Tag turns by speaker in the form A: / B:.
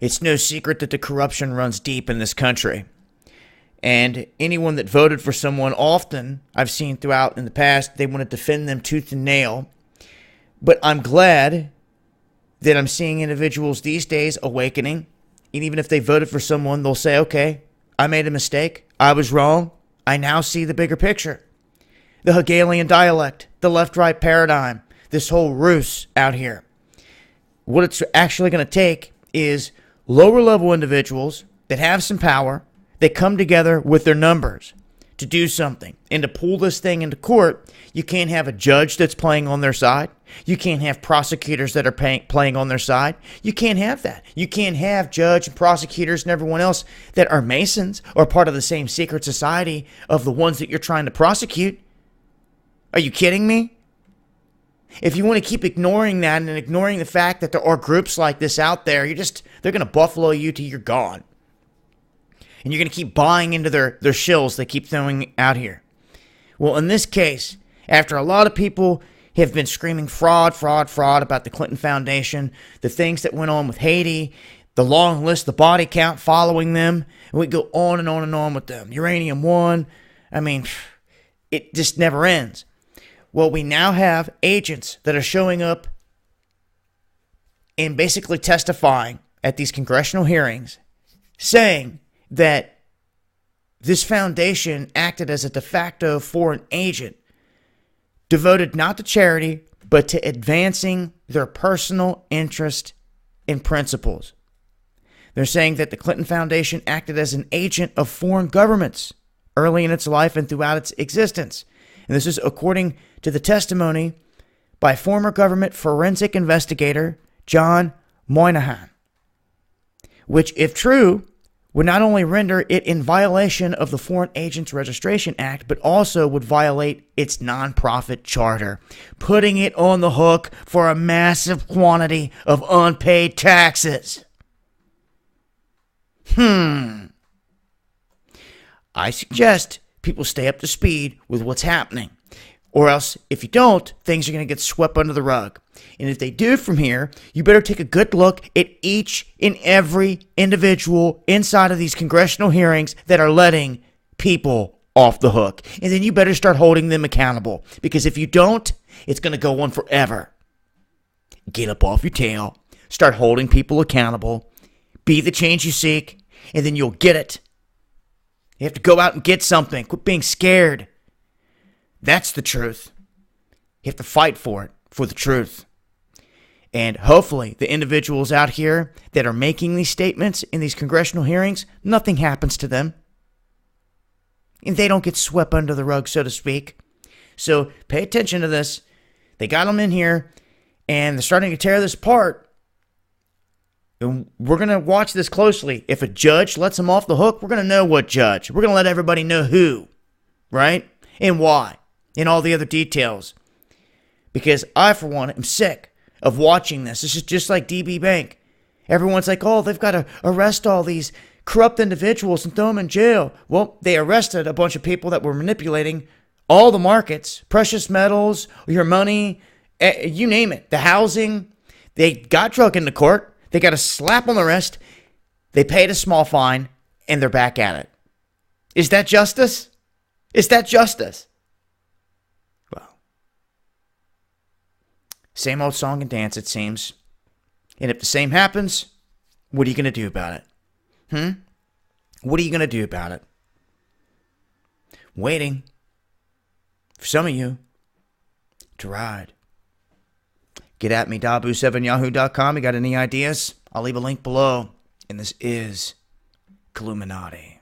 A: It's no secret that the corruption runs deep in this country. And anyone that voted for someone, often, I've seen throughout in the past, they want to defend them tooth and nail. But I'm glad that I'm seeing individuals these days awakening. And even if they voted for someone, they'll say, okay, I made a mistake. I was wrong. I now see the bigger picture. The Hegelian dialect, the left-right paradigm, this whole ruse out here. What it's actually going to take is lower-level individuals that have some power, that come together with their numbers to do something. And to pull this thing into court, you can't have a judge that's playing on their side. You can't have prosecutors that are playing on their side. You can't have that. You can't have judge and prosecutors and everyone else that are Masons or part of the same secret society of the ones that you're trying to prosecute. Are you kidding me? If you want to keep ignoring that and ignoring the fact that there are groups like this out there, they're going to buffalo you till you're gone. And you're going to keep buying into their shills they keep throwing out here. Well, in this case, after a lot of people have been screaming fraud, fraud, fraud about the Clinton Foundation, the things that went on with Haiti, the long list, the body count following them, and we go on and on and on with them. Uranium One, I mean, it just never ends. Well, we now have agents that are showing up and basically testifying at these congressional hearings, saying that this foundation acted as a de facto foreign agent, devoted not to charity, but to advancing their personal interest and principles. They're saying that the Clinton Foundation acted as an agent of foreign governments early in its life and throughout its existence. And this is according to the testimony by former government forensic investigator John Moynihan, which, if true, would not only render it in violation of the Foreign Agents Registration Act, but also would violate its nonprofit charter, putting it on the hook for a massive quantity of unpaid taxes. I suggest people stay up to speed with what's happening. Or else, if you don't, things are going to get swept under the rug. And if they do from here, you better take a good look at each and every individual inside of these congressional hearings that are letting people off the hook. And then you better start holding them accountable. Because if you don't, it's going to go on forever. Get up off your tail. Start holding people accountable. Be the change you seek. And then you'll get it. You have to go out and get something. Quit being scared. That's the truth. You have to fight for it, for the truth. And hopefully the individuals out here that are making these statements in these congressional hearings, nothing happens to them. And they don't get swept under the rug, so to speak. So pay attention to this. They got them in here, and they're starting to tear this apart. And we're going to watch this closely. If a judge lets them off the hook, we're going to know what judge. We're going to let everybody know who, right? And why. And all the other details. Because I, for one, am sick of watching this. This is just like DB Bank. Everyone's like, oh, they've got to arrest all these corrupt individuals and throw them in jail. Well, they arrested a bunch of people that were manipulating all the markets, precious metals, your money, you name it, the housing. They got drug into court. They got a slap on the wrist. They paid a small fine, and they're back at it. Is that justice? Is that justice? Same old song and dance, it seems. And if the same happens, what are you going to do about it? What are you going to do about it? Waiting for some of you to ride. Get at me, Dabu7yahoo.com. You got any ideas? I'll leave a link below. And this is Illuminati.